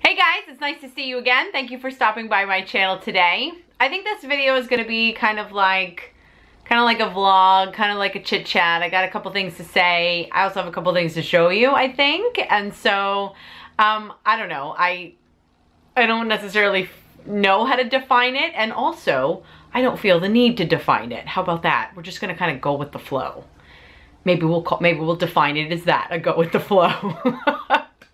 Hey guys, it's nice to see you again. Thank you for stopping by my channel today. I think this video is going to be kind of like a vlog, kind of like a chit chat. I got a couple things to say. I also have a couple things to show you, I think. And so, I don't know. I don't necessarily know how to define it. And also, I don't feel the need to define it. How about that? We're just going to kind of go with the flow. Maybe we'll define it as that, a go with the flow.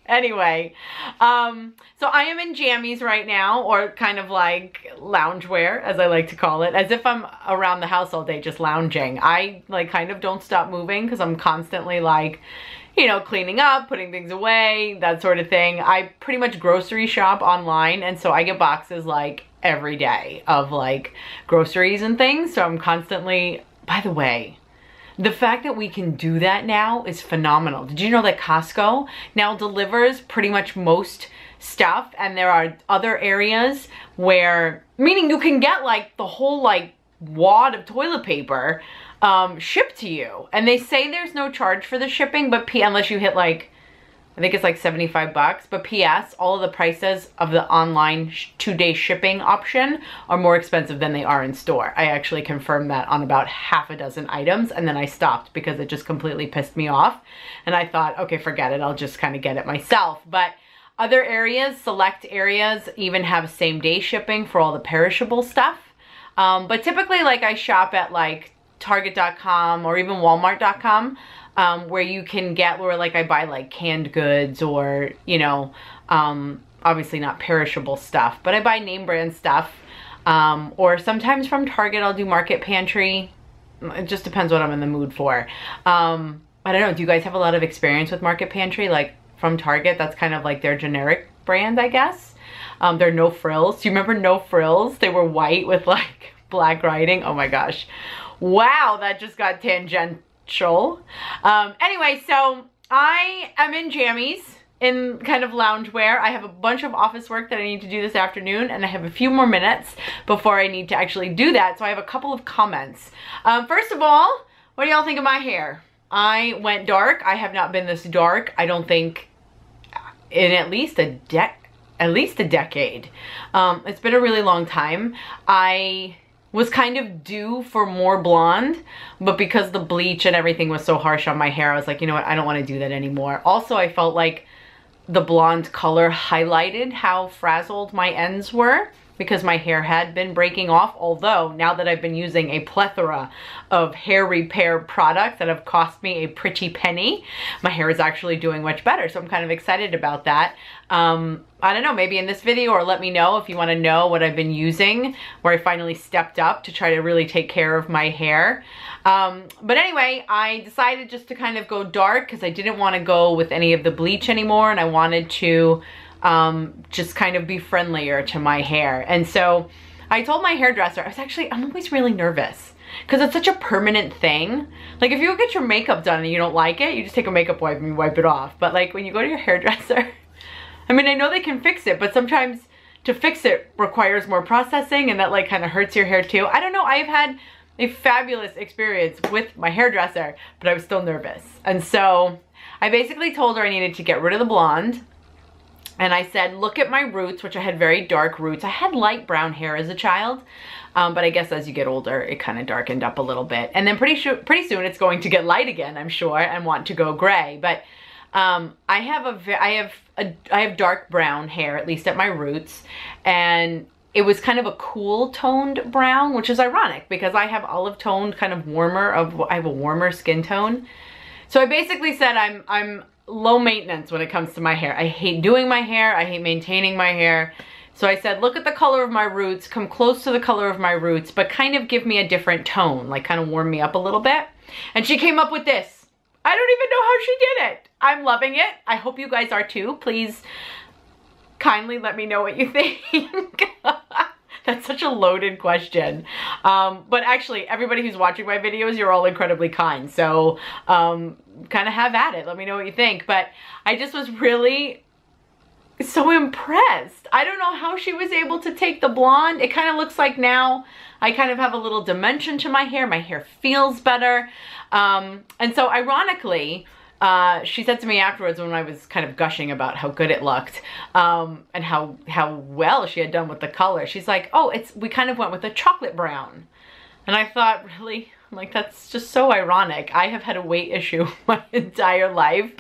Anyway, so I am in jammies right now, or kind of like loungewear, as I like to call it, as if I'm around the house all day just lounging. I like kind of don't stop moving because I'm constantly like, you know, cleaning up, putting things away, that sort of thing. I pretty much grocery shop online, and so I get boxes like every day of like groceries and things. So I'm constantly, by the way, the fact that we can do that now is phenomenal. Did you know that Costco now delivers pretty much most stuff, and there are other areas where, meaning you can get like the whole like wad of toilet paper shipped to you. And they say there's no charge for the shipping, but unless you hit like, I think it's like 75 bucks, but PS, all of the prices of the online 2-day shipping option are more expensive than they are in store. I actually confirmed that on about half a dozen items, and then I stopped because it just completely pissed me off. And I thought, okay, forget it. I'll just kind of get it myself. But other areas, select areas, even have same-day shipping for all the perishable stuff. But typically, like, I shop at like Target.com or even Walmart.com. Where you can get, where like I buy like canned goods or, you know, obviously not perishable stuff, but I buy name brand stuff. Or sometimes from Target, I'll do Market Pantry. It just depends what I'm in the mood for. I don't know. Do you guys have a lot of experience with Market Pantry? Like from Target, that's kind of like their generic brand, I guess. They're No Frills. Do you remember No Frills? They were white with like black writing. Oh my gosh. Wow, that just got tangential. Anyway, so I am in jammies, in kind of loungewear. I have a bunch of office work that I need to do this afternoon, and I have a few more minutes before I need to actually do that. So I have a couple of comments. First of all, what do y'all think of my hair? I went dark. I have not been this dark, I don't think, in at least a decade. It's been a really long time. I was kind of due for more blonde, but because the bleach and everything was so harsh on my hair, I was like, you know what, I don't want to do that anymore. Also, I felt like the blonde color highlighted how frazzled my ends were because my hair had been breaking off. Although now that I've been using a plethora of hair repair products that have cost me a pretty penny, my hair is actually doing much better. So I'm kind of excited about that. I don't know, maybe in this video, or let me know if you want to know what I've been using, where I finally stepped up to try to really take care of my hair. But anyway, I decided just to kind of go dark because I didn't want to go with any of the bleach anymore, and I wanted to just kind of be friendlier to my hair. And so I told my hairdresser, I'm always really nervous because it's such a permanent thing. Like if you get your makeup done and you don't like it, you just take a makeup wipe and you wipe it off. But like when you go to your hairdresser, I mean, I know they can fix it, but sometimes to fix it requires more processing, and that like kind of hurts your hair too. I don't know, I've had a fabulous experience with my hairdresser, but I was still nervous. And so I basically told her I needed to get rid of the blonde. And I said, look at my roots, which I had very dark roots. I had light brown hair as a child, but I guess as you get older, it kind of darkened up a little bit. And then pretty soon it's going to get light again, I'm sure, and want to go gray. But I have dark brown hair, at least at my roots, and it was kind of a cool toned brown, which is ironic because I have olive toned, kind of warmer, I have a warmer skin tone. So I basically said I'm low maintenance when it comes to my hair. I hate doing my hair. I hate maintaining my hair. So I said, look at the color of my roots, come close to the color of my roots, but kind of give me a different tone, like kind of warm me up a little bit. And she came up with this. I don't even know how she did it. I'm loving it. I hope you guys are too. Please kindly let me know what you think. That's such a loaded question. But actually, everybody who's watching my videos, you're all incredibly kind. So kind of have at it. Let me know what you think. But I just was really so impressed. I don't know how she was able to take the blonde. It kind of looks like now I kind of have a little dimension to my hair. My hair feels better. And so ironically, she said to me afterwards when I was kind of gushing about how good it looked, and how well she had done with the color. She's like, oh, we kind of went with a chocolate brown. And I thought, really? I'm like, that's just so ironic. I have had a weight issue my entire life.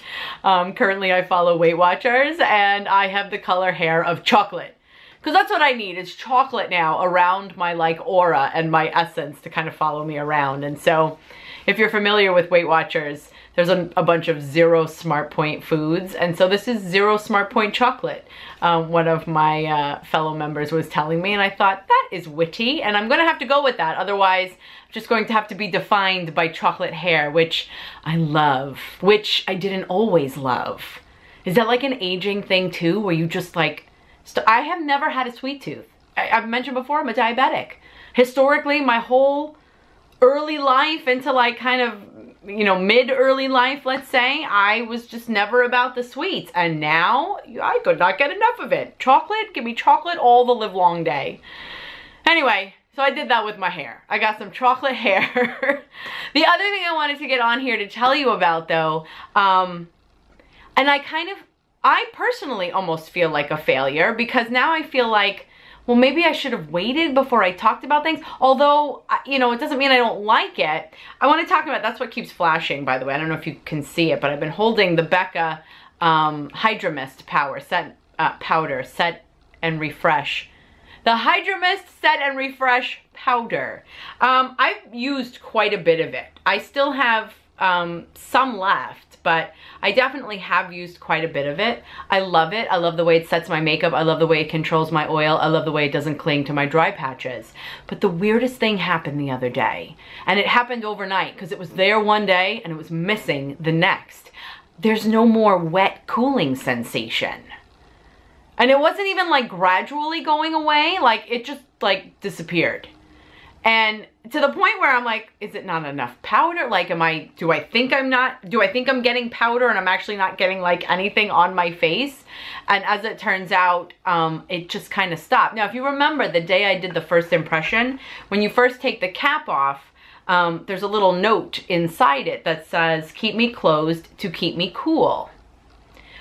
Currently I follow Weight Watchers, and I have the color hair of chocolate. Because that's what I need, is chocolate now around my like aura and my essence to kind of follow me around. And so if you're familiar with Weight Watchers, there's a bunch of 0 Smart Point foods. And so this is 0 Smart Point chocolate. One of my fellow members was telling me, and I thought, that is witty, and I'm gonna have to go with that. Otherwise, I'm just going to have to be defined by chocolate hair, which I love, which I didn't always love. Is that like an aging thing too, where you just like, I have never had a sweet tooth. I've mentioned before, I'm a diabetic. Historically, my whole early life into like kind of, you know, mid-early life, let's say, I was just never about the sweets. And now I could not get enough of it. Chocolate, give me chocolate all the live long day. Anyway, so I did that with my hair. I got some chocolate hair. The other thing I wanted to get on here to tell you about though, and I personally almost feel like a failure, because now I feel like, well, maybe I should have waited before I talked about things. Although, you know, it doesn't mean I don't like it. I want to talk about, that's what keeps flashing, by the way. I don't know if you can see it, but I've been holding the Becca Hydra Mist powder, set and refresh. The Hydra Mist Set and Refresh powder. I've used quite a bit of it. I still have some left, but I definitely have used quite a bit of it. I love it. I love the way it sets my makeup. I love the way it controls my oil. I love the way it doesn't cling to my dry patches. But the weirdest thing happened the other day, and it happened overnight because it was there one day and it was missing the next. There's no more wet cooling sensation. And it wasn't even like gradually going away. Like it just like disappeared. And to the point where I'm like, is it not enough powder? Like, do I think I'm getting powder and I'm actually not getting like anything on my face? And as it turns out, it just kind of stopped. Now, if you remember the day I did the first impression, when you first take the cap off, there's a little note inside it that says, keep me closed to keep me cool.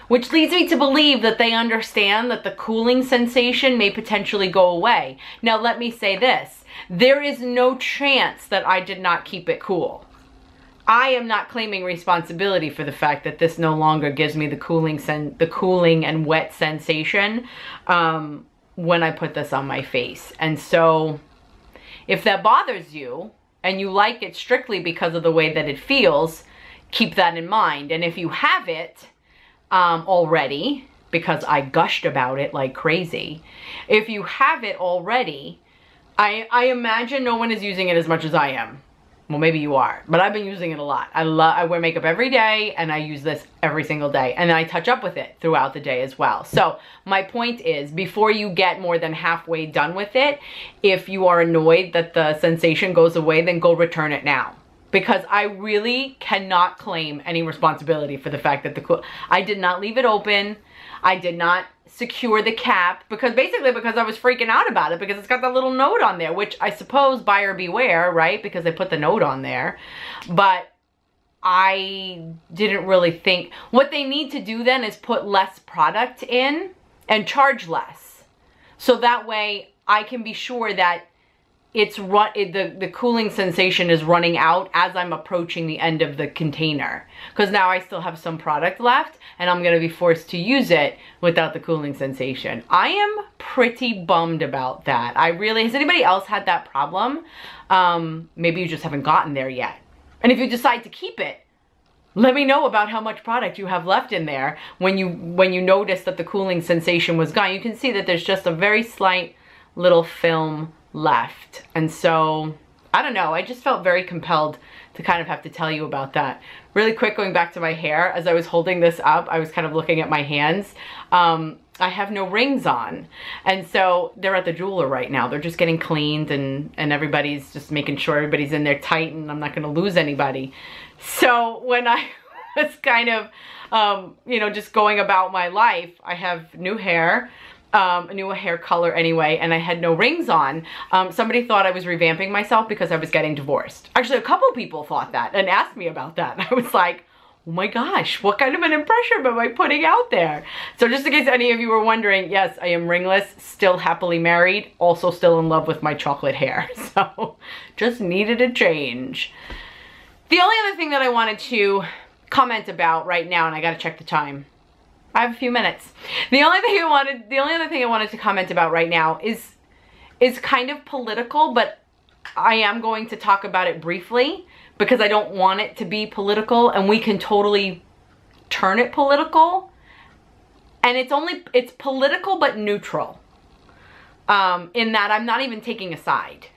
Which leads me to believe that they understand that the cooling sensation may potentially go away. Now, let me say this. There is no chance that I did not keep it cool. I am not claiming responsibility for the fact that this no longer gives me the cooling and wet sensation when I put this on my face. And so if that bothers you and you like it strictly because of the way that it feels, keep that in mind. And if you have it already, because I gushed about it like crazy, if you have it already, I imagine no one is using it as much as I am. Well, maybe you are, but I've been using it a lot. I wear makeup every day and I use this every single day, and I touch up with it throughout the day as well. So my point is, before you get more than halfway done with it, if you are annoyed that the sensation goes away, then go return it now. Because I really cannot claim any responsibility for the fact that I did not leave it open. I did not secure the cap because I was freaking out about it, because it's got that little note on there, which I suppose buyer beware, right? Because they put the note on there. But I didn't really think, what they need to do then is put less product in and charge less. So that way I can be sure that the cooling sensation is running out as I'm approaching the end of the container. Because now I still have some product left and I'm going to be forced to use it without the cooling sensation. I am pretty bummed about that. Has anybody else had that problem? Maybe you just haven't gotten there yet. And if you decide to keep it, let me know about how much product you have left in there when you notice that the cooling sensation was gone. You can see that there's just a very slight little film left. And so, I don't know, I just felt very compelled to kind of have to tell you about that. Really quick, going back to my hair, as I was holding this up, I was kind of looking at my hands. I have no rings on. And so they're at the jeweler right now. They're just getting cleaned and everybody's just making sure everybody's in there tight and I'm not gonna lose anybody. So when I was kind of, you know, just going about my life, I have new hair. A new hair color anyway, and I had no rings on. Somebody thought I was revamping myself because I was getting divorced. Actually, a couple people thought that and asked me about that. And I was like, oh my gosh, what kind of an impression am I putting out there? So just in case any of you were wondering, yes, I am ringless, still happily married, also still in love with my chocolate hair. So just needed a change. The only other thing that I wanted to comment about right now, and I gotta check the time. I have a few minutes. The only other thing I wanted to comment about right now is kind of political, but I am going to talk about it briefly because I don't want it to be political, and we can totally turn it political. And it's political but neutral, in that I'm not even taking a side.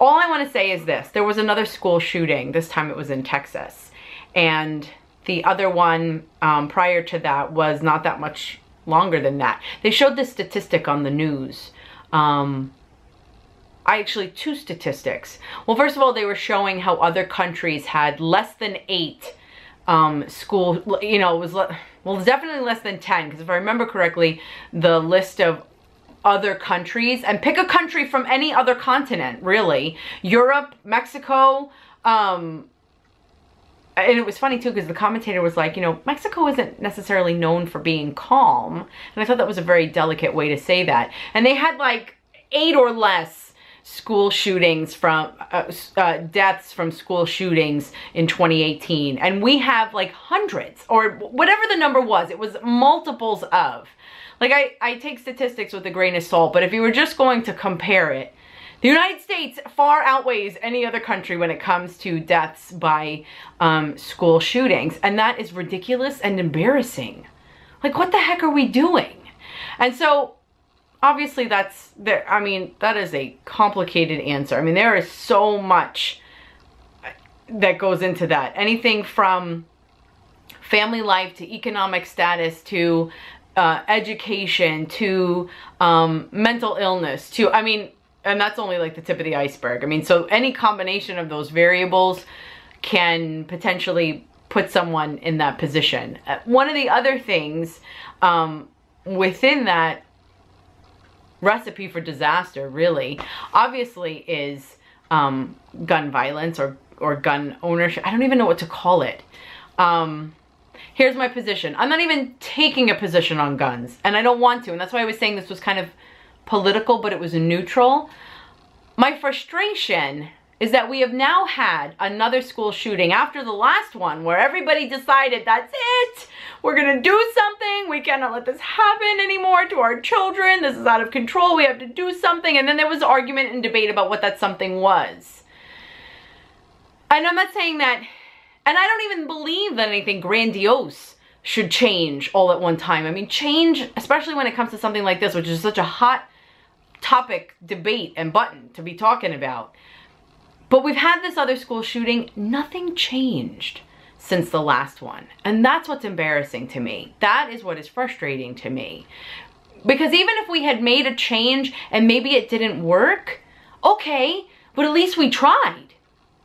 All I want to say is this. There was another school shooting. This time it was in Texas. And the other one prior to that was not that much longer than that. They showed this statistic on the news. Actually, two statistics. Well, first of all, they were showing how other countries had less than 8 school, you know, it was, well, it was definitely less than 10, because if I remember correctly, the list of other countries, and pick a country from any other continent, really, Europe, Mexico, and it was funny too, because the commentator was like, you know, Mexico isn't necessarily known for being calm, and I thought that was a very delicate way to say that. And they had like 8 or less school shootings from deaths from school shootings in 2018, and we have like hundreds, or whatever the number was. It was multiples of. Like, I take statistics with a grain of salt, but if you were just going to compare it, the United States far outweighs any other country when it comes to deaths by school shootings, and that is ridiculous and embarrassing. Like, what the heck are we doing? And so obviously that's there. I mean, that is a complicated answer. I mean, there is so much that goes into that. Anything from family life to economic status to education to mental illness to, I mean, and that's only like the tip of the iceberg. I mean, so any combination of those variables can potentially put someone in that position. One of the other things within that recipe for disaster, really, obviously, is gun violence or gun ownership. I don't even know what to call it. Here's my position. I'm not even taking a position on guns, and I don't want to, and that's why I was saying this was kind of political, but it was neutral. My frustration is that we have now had another school shooting after the last one where everybody decided, that's it, we're gonna do something, we cannot let this happen anymore to our children, this is out of control, we have to do something. And then there was argument and debate about what that something was. And I'm not saying that, and I don't even believe that anything grandiose should change all at one time. I mean, change, especially when it comes to something like this, which is such a hot topic, debate, and button to be talking about. But we've had this other school shooting, nothing changed since the last one. And that's what's embarrassing to me. That is what is frustrating to me. Because even if we had made a change and maybe it didn't work, okay, but at least we tried.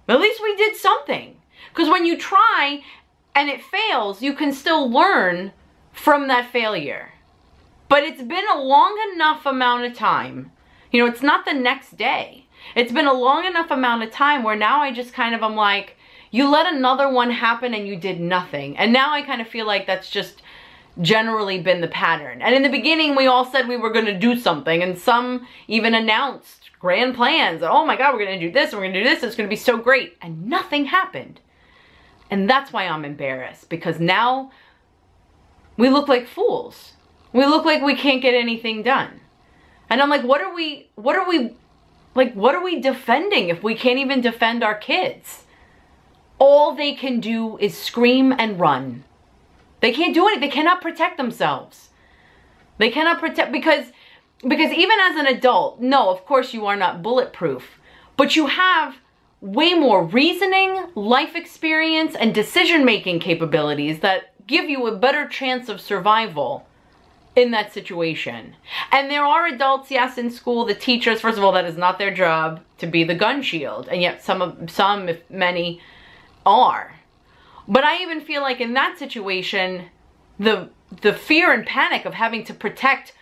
At least we did something. Because when you try and it fails, you can still learn from that failure. But it's been a long enough amount of time. You know, it's not the next day. It's been a long enough amount of time where now I just kind of, I'm like, you let another one happen and you did nothing. And now I kind of feel like that's just generally been the pattern. And in the beginning, we all said we were going to do something, and some even announced grand plans. Oh my God, we're going to do this, and we're going to do this, it's going to be so great. And nothing happened. And that's why I'm embarrassed, because now we look like fools. We look like we can't get anything done. And I'm like, what are we defending if we can't even defend our kids? All they can do is scream and run. They can't do anything. They cannot protect themselves. They cannot protect, because even as an adult, no, of course you are not bulletproof, but you have way more reasoning, life experience, and decision-making capabilities that give you a better chance of survival in that situation. And there are adults, yes, in school, the teachers, first of all, that is not their job to be the gun shield, and yet some, if many, are. But I even feel like in that situation, the fear and panic of having to protect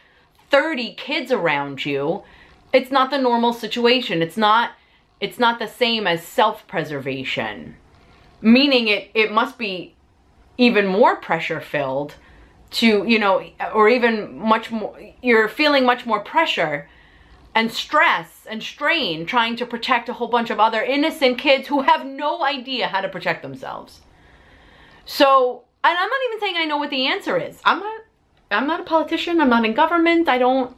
30 kids around you, it's not the normal situation. It's not the same as self-preservation. Meaning it must be even more pressure filled to, you know, or even much more, you're feeling much more pressure and stress and strain trying to protect a whole bunch of other innocent kids who have no idea how to protect themselves. So, and I'm not even saying I know what the answer is. I'm not a politician. I'm not in government. I don't.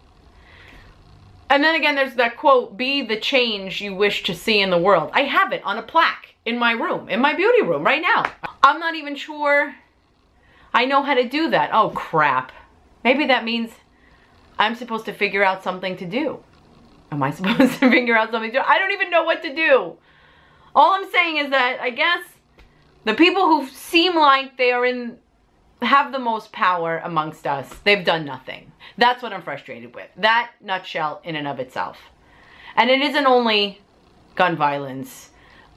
And then again, there's that quote, be the change you wish to see in the world. I have it on a plaque in my room, in my beauty room right now. I'm not even sure I know how to do that. Oh, crap. Maybe that means I'm supposed to figure out something to do. Am I supposed to figure out something to do? I don't even know what to do. All I'm saying is that I guess the people who seem like they are have the most power amongst us, they've done nothing. That's what I'm frustrated with. That nutshell in and of itself. And it isn't only gun violence.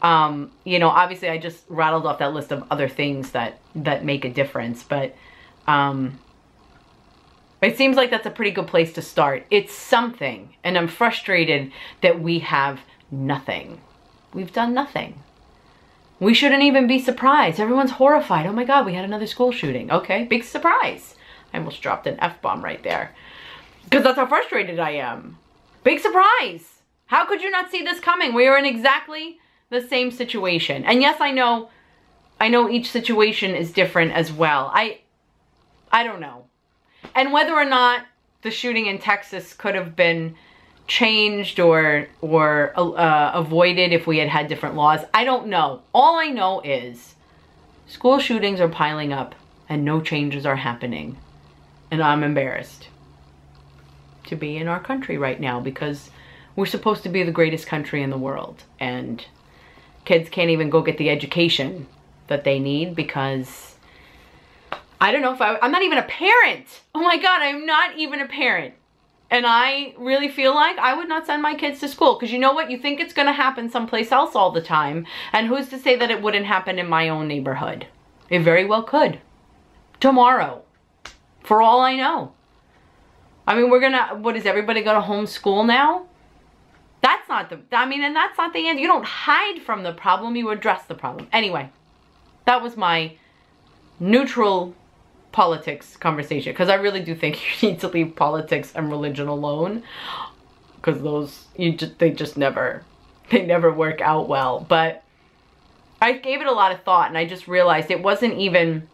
You know, obviously I just rattled off that list of other things that make a difference, but it seems like that's a pretty good place to start. It's something, and I'm frustrated that we have nothing. We've done nothing. We shouldn't even be surprised. Everyone's horrified. Oh my God, we had another school shooting. Okay, big surprise. I almost dropped an F-bomb right there. Because that's how frustrated I am. Big surprise. How could you not see this coming? We are in exactly the same situation. And yes, I know each situation is different as well. I don't know. And whether or not the shooting in Texas could have been changed or avoided if we had different laws, I don't know. All I know is school shootings are piling up and no changes are happening. And I'm embarrassed to be in our country right now because we're supposed to be the greatest country in the world. And kids can't even go get the education that they need because I don't know if I'm not even a parent. Oh my God, I'm not even a parent. And I really feel like I would not send my kids to school. Because you know what? You think it's going to happen someplace else all the time. And who's to say that it wouldn't happen in my own neighborhood? It very well could. Tomorrow. For all I know. I mean, we're going to, what is everybody going to homeschool now? That's not the, I mean, and that's not the end. You don't hide from the problem. You address the problem. Anyway, that was my neutral politics conversation, because I really do think you need to leave politics and religion alone, because those they never work out well. But I gave it a lot of thought, and I just realized it wasn't even,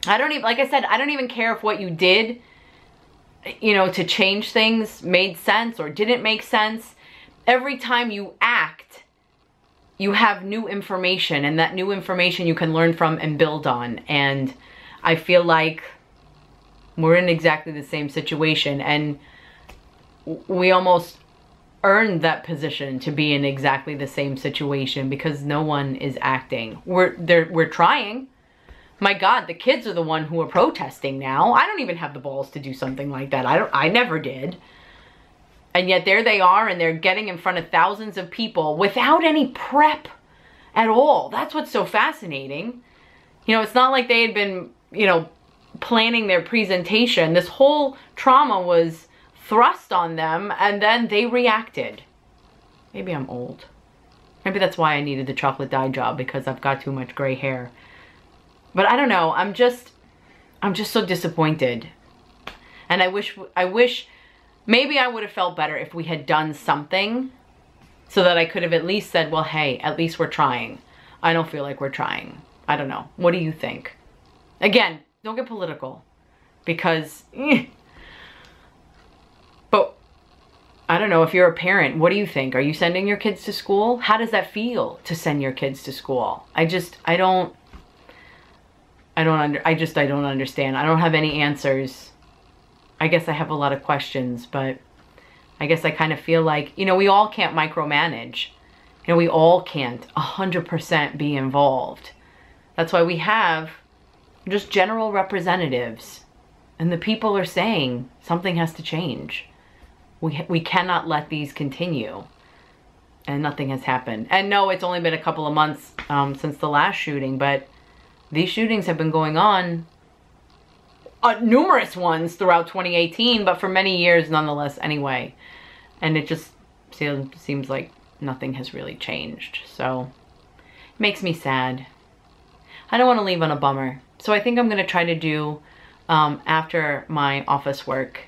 like I said, I don't even care if what you did, you know, to change things made sense or didn't make sense. Every time you act, you have new information, and that new information you can learn from and build on. And I feel like we're in exactly the same situation, and we almost earned that position to be in exactly the same situation because no one is acting. We're trying. My God, the kids are the one who are protesting now. I don't even have the balls to do something like that. I never did. And yet there they are, and they're getting in front of thousands of people without any prep at all. That's what's so fascinating. You know, it's not like they had been, you know, planning their presentation. This whole trauma was thrust on them, and then they reacted. Maybe I'm old. Maybe that's why I needed the chocolate dye job, because I've got too much gray hair. But I don't know. I'm just so disappointed. And I wish maybe I would have felt better if we had done something so that I could have at least said, well, hey, at least we're trying. I don't feel like we're trying. I don't know. What do you think? Again, don't get political, because, but I don't know, if you're a parent, what do you think? Are you sending your kids to school? How does that feel to send your kids to school? I don't understand. I don't have any answers. I guess I have a lot of questions, but I guess I kind of feel like, you know, we all can't micromanage. You know, we all can't 100% be involved. That's why we have just general representatives, and the people are saying something has to change. We cannot let these continue, and nothing has happened. And no, it's only been a couple of months since the last shooting, but these shootings have been going on, numerous ones throughout 2018, but for many years nonetheless anyway. And it just seems like nothing has really changed. So it makes me sad. I don't want to leave on a bummer. So I think I'm gonna try to do after my office work.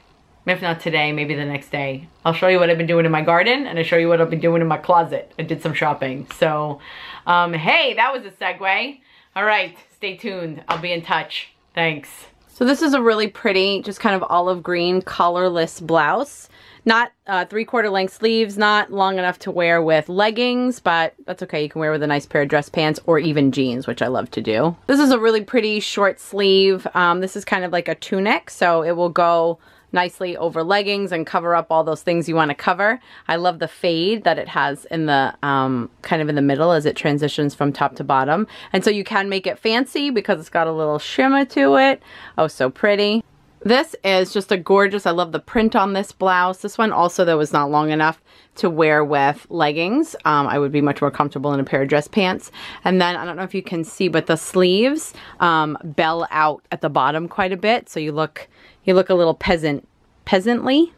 If not today, maybe the next day. I'll show you what I've been doing in my garden, and I'll show you what I've been doing in my closet. I did some shopping. So, hey, that was a segue. All right, stay tuned. I'll be in touch. Thanks. So this is a really pretty, just kind of olive green, collarless blouse. Not 3/4 length sleeves, not long enough to wear with leggings, but that's okay. You can wear with a nice pair of dress pants or even jeans, which I love to do. This is a really pretty short sleeve. This is kind of like a tunic, so it will go nicely over leggings and cover up all those things you want to cover. I love the fade that it has in the kind of in the middle as it transitions from top to bottom. And so you can make it fancy because it's got a little shimmer to it. Oh, so pretty. This is just a gorgeous, I love the print on this blouse. This one also, though, is not long enough to wear with leggings. I would be much more comfortable in a pair of dress pants. And then, I don't know if you can see, but the sleeves bell out at the bottom quite a bit. So you look a little peasantly.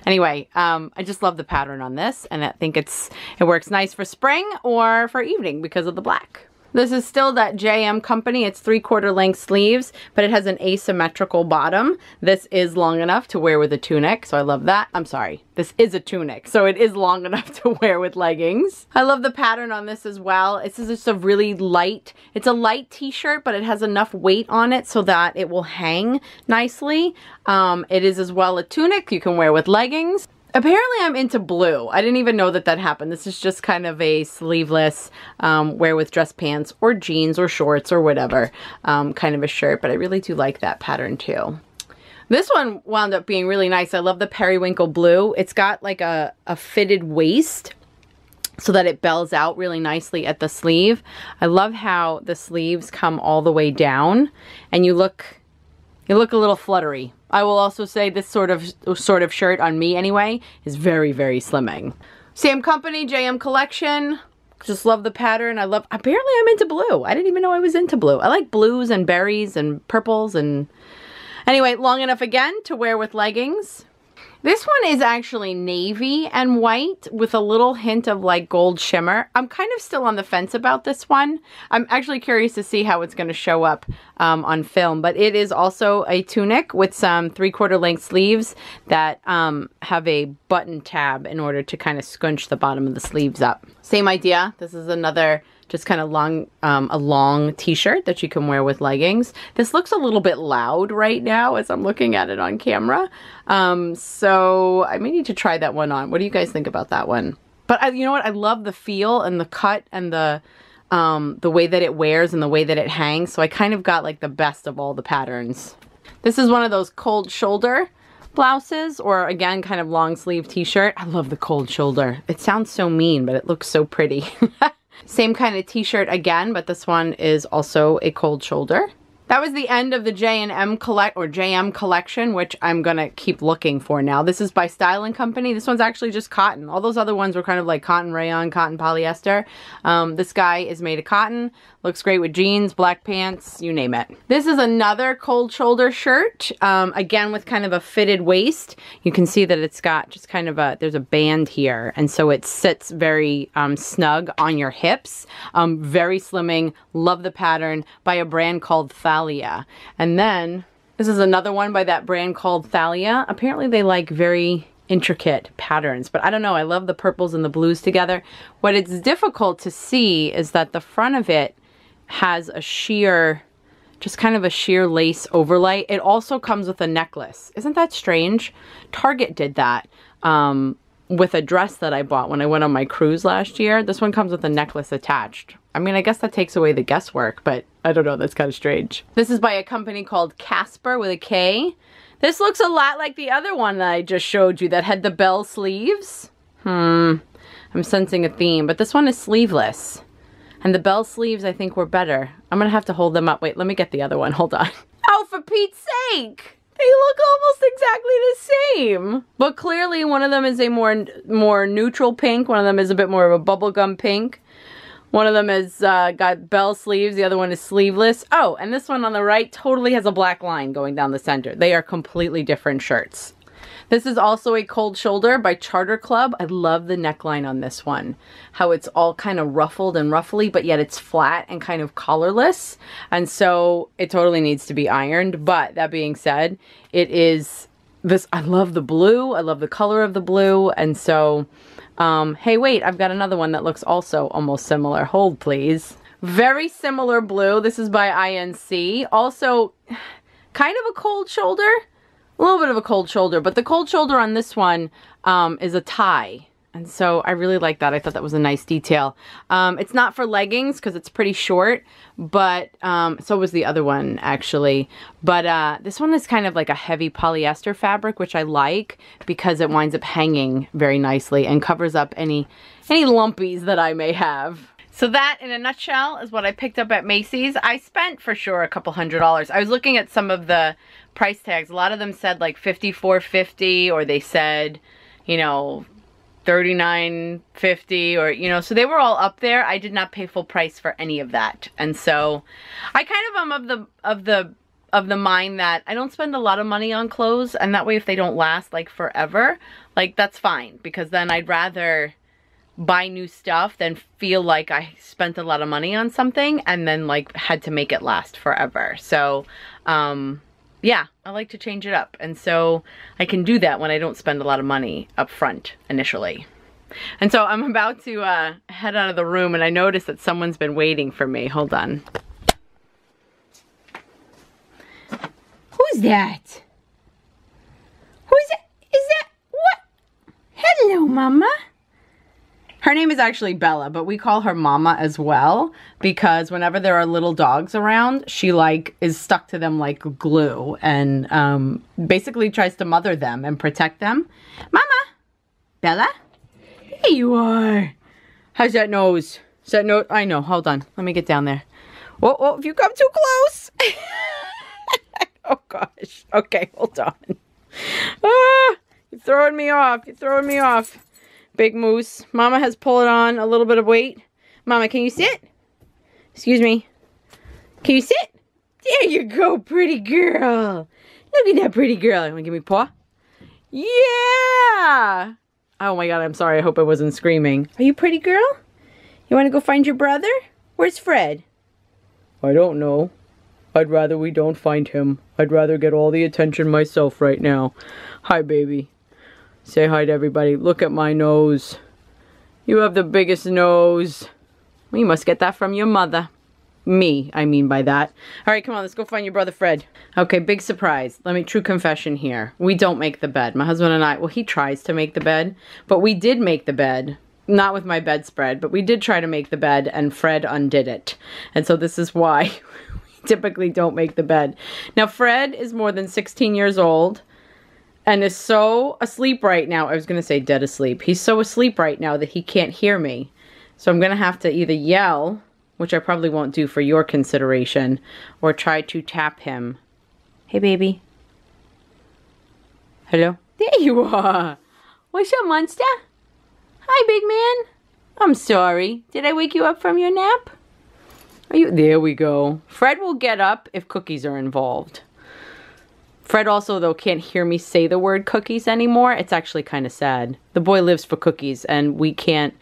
Anyway, I just love the pattern on this, and I think it works nice for spring or for evening because of the black. This is still that JM company. It's 3/4 length sleeves, but it has an asymmetrical bottom. This is long enough to wear with a tunic, so I love that. I'm sorry, this is a tunic, so it is long enough to wear with leggings. I love the pattern on this as well. This is just a really light, it's a light t-shirt, but it has enough weight on it so that it will hang nicely. It is as well a tunic you can wear with leggings. Apparently I'm into blue. I didn't even know that that happened. This is just kind of a sleeveless, wear with dress pants or jeans or shorts or whatever, kind of a shirt, but I really do like that pattern too. This one wound up being really nice. I love the periwinkle blue. It's got like a fitted waist so that it bells out really nicely at the sleeve. I love how the sleeves come all the way down and you look a little fluttery. I will also say this sort of shirt on me anyway is very, very slimming. Same company, JM collection. Just love the pattern. Apparently I'm into blue. I didn't even know I was into blue. I like blues and berries and purples and anyway, long enough again to wear with leggings. This one is actually navy and white with a little hint of like gold shimmer. I'm kind of still on the fence about this one. I'm actually curious to see how it's going to show up on film, but it is also a tunic with some 3/4 length sleeves that have a button tab in order to kind of scrunch the bottom of the sleeves up. Same idea. This is another just kind of a long t-shirt that you can wear with leggings. This looks a little bit loud right now as I'm looking at it on camera. So I may need to try that one on. What do you guys think about that one? But you know what? I love the feel and the cut and the way that it wears and the way that it hangs. So I kind of got like the best of all the patterns. This is one of those cold shoulder blouses, or again, kind of long sleeve t-shirt. I love the cold shoulder. It sounds so mean, but it looks so pretty. Same kind of t-shirt again, but this one is also a cold shoulder. That was the end of the JM collection, which I'm gonna keep looking for now. This is by Style & Company. This one's actually just cotton. All those other ones were kind of like cotton rayon, cotton polyester. This guy is made of cotton. Looks great with jeans, black pants, you name it. This is another cold shoulder shirt, again with kind of a fitted waist. You can see that it's got just kind of there's a band here, and so it sits very snug on your hips. Very slimming, love the pattern, by a brand called Thalia. And then this is another one by that brand called Thalia. Apparently they like very intricate patterns, but I don't know, I love the purples and the blues together. What it's difficult to see is that the front of it has a sheer, just kind of a sheer lace overlay. It also comes with a necklace. Isn't that strange? Target did that with a dress that I bought when I went on my cruise last year. This one comes with a necklace attached. I mean, I guess that takes away the guesswork, but I don't know, that's kind of strange. This is by a company called Casper with a K. This looks a lot like the other one that I just showed you that had the bell sleeves. I'm sensing a theme, but this one is sleeveless. And the bell sleeves, I think, were better. I'm gonna have to hold them up. Wait, let me get the other one, hold on. Oh, for Pete's sake! They look almost exactly the same. But clearly one of them is a more neutral pink. One of them is a bit more of a bubblegum pink. One of them is got bell sleeves. The other one is sleeveless. Oh, and this one on the right totally has a black line going down the center. They are completely different shirts. This is also a cold shoulder by Charter Club. I love the neckline on this one. How it's all kind of ruffled and ruffly, but yet it's flat and kind of collarless. And so it totally needs to be ironed. But that being said, it is this, I love the blue. I love the color of the blue. And so, hey, wait, I've got another one that looks also almost similar. Hold, please. Very similar blue. This is by INC. Also, kind of a cold shoulder. A little bit of a cold shoulder, but the cold shoulder on this one is a tie. And so I really like that. I thought that was a nice detail. It's not for leggings because it's pretty short, but so was the other one actually. But this one is kind of like a heavy polyester fabric, which I like because it winds up hanging very nicely and covers up any lumpies that I may have. So that, in a nutshell, is what I picked up at Macy's. I spent, for sure, a couple $100s. I was looking at some of the price tags. A lot of them said, like, $54.50, or they said, you know, $39.50, or, you know, so they were all up there. I did not pay full price for any of that. And so, I kind of am of the mind that I don't spend a lot of money on clothes, and that way if they don't last, like, forever, like, that's fine. Because then I'd rather buy new stuff than feel like I spent a lot of money on something and then like had to make it last forever. So yeah, I like to change it up, and so I can do that when I don't spend a lot of money up front initially. And so I'm about to head out of the room, and I noticed that someone's been waiting for me. Hold on. Who's that? Who's that? Is that what? Hello, Mama. Her name is actually Bella, but we call her Mama as well because whenever there are little dogs around, she like is stuck to them like glue and basically tries to mother them and protect them. Mama! Bella? Here you are. How's that nose? Is that nose? I know. Hold on. Let me get down there. Oh, if you come too close. Oh, gosh. Okay, hold on. Ah, you're throwing me off. You're throwing me off. Big moose. Mama has pulled on a little bit of weight. Mama, can you sit? Excuse me. Can you sit? There you go, pretty girl. Look at that pretty girl. You want to give me a paw? Yeah! Oh my god, I'm sorry. I hope I wasn't screaming. Are you a pretty girl? You want to go find your brother? Where's Fred? I don't know. I'd rather we don't find him. I'd rather get all the attention myself right now. Hi, baby. Say hi to everybody. Look at my nose. You have the biggest nose. Well, you must get that from your mother. Me, I mean by that. All right, come on, let's go find your brother Fred. Okay, big surprise. True confession here. We don't make the bed. My husband and I, well, he tries to make the bed, but we did make the bed. Not with my bedspread, but we did try to make the bed, and Fred undid it. And so this is why we typically don't make the bed. Now, Fred is more than 16 years old. And is so asleep right now. I was going to say dead asleep. He's so asleep right now that he can't hear me. So I'm going to have to either yell, which I probably won't do for your consideration, or try to tap him. Hey, baby. Hello? There you are. What's up, monster? Hi, big man. I'm sorry. Did I wake you up from your nap? Are you? There we go. Fred will get up if cookies are involved. Fred also, though, can't hear me say the word cookies anymore. It's actually kind of sad. The boy lives for cookies, and he can't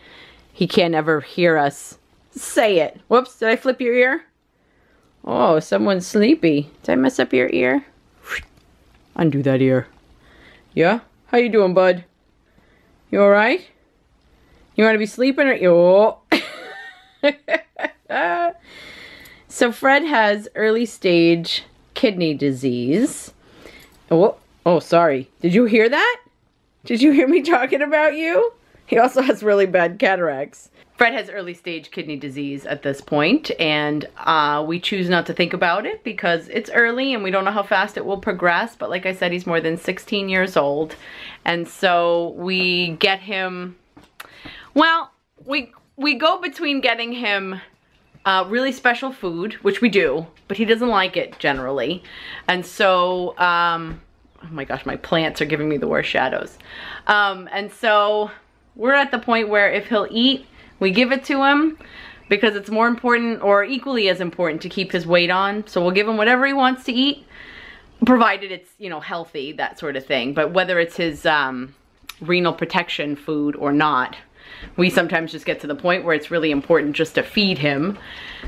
ever hear us say it. Whoops, did I flip your ear? Oh, someone's sleepy. Did I mess up your ear? Undo that ear. Yeah? How you doing, bud? You alright? You want to be sleeping or... Oh. So Fred has early stage kidney disease. Oh, sorry. Did you hear that? Did you hear me talking about you? He also has really bad cataracts. Fred has early stage kidney disease at this point, and we choose not to think about it because it's early and we don't know how fast it will progress. But like I said, he's more than 16 years old. And so we get him, well, we go between getting him really special food, which we do, but he doesn't like it generally. And so, oh my gosh, my plants are giving me the worst shadows. And so we're at the point where if he'll eat, we give it to him because it's more important or equally as important to keep his weight on. So we'll give him whatever he wants to eat. provided it's, you know, healthy, that sort of thing. But whether it's his renal protection food or not, we sometimes just get to the point where it's really important just to feed him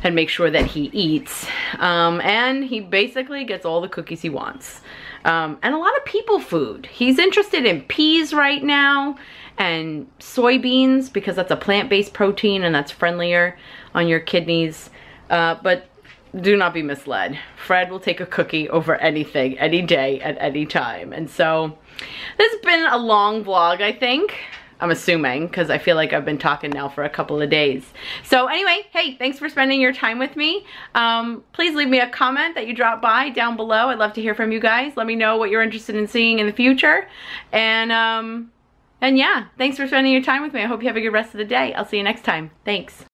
and make sure that he eats. And he basically gets all the cookies he wants. And a lot of people food. He's interested in peas right now and soybeans because that's a plant-based protein and that's friendlier on your kidneys. But do not be misled. Fred will take a cookie over anything, any day, at any time. And so this has been a long vlog, I think. I'm assuming, because I feel like I've been talking now for a couple of days. So anyway, hey, thanks for spending your time with me. Please leave me a comment that you dropped by down below. I'd love to hear from you guys. Let me know what you're interested in seeing in the future. And yeah, thanks for spending your time with me. I hope you have a good rest of the day. I'll see you next time. Thanks.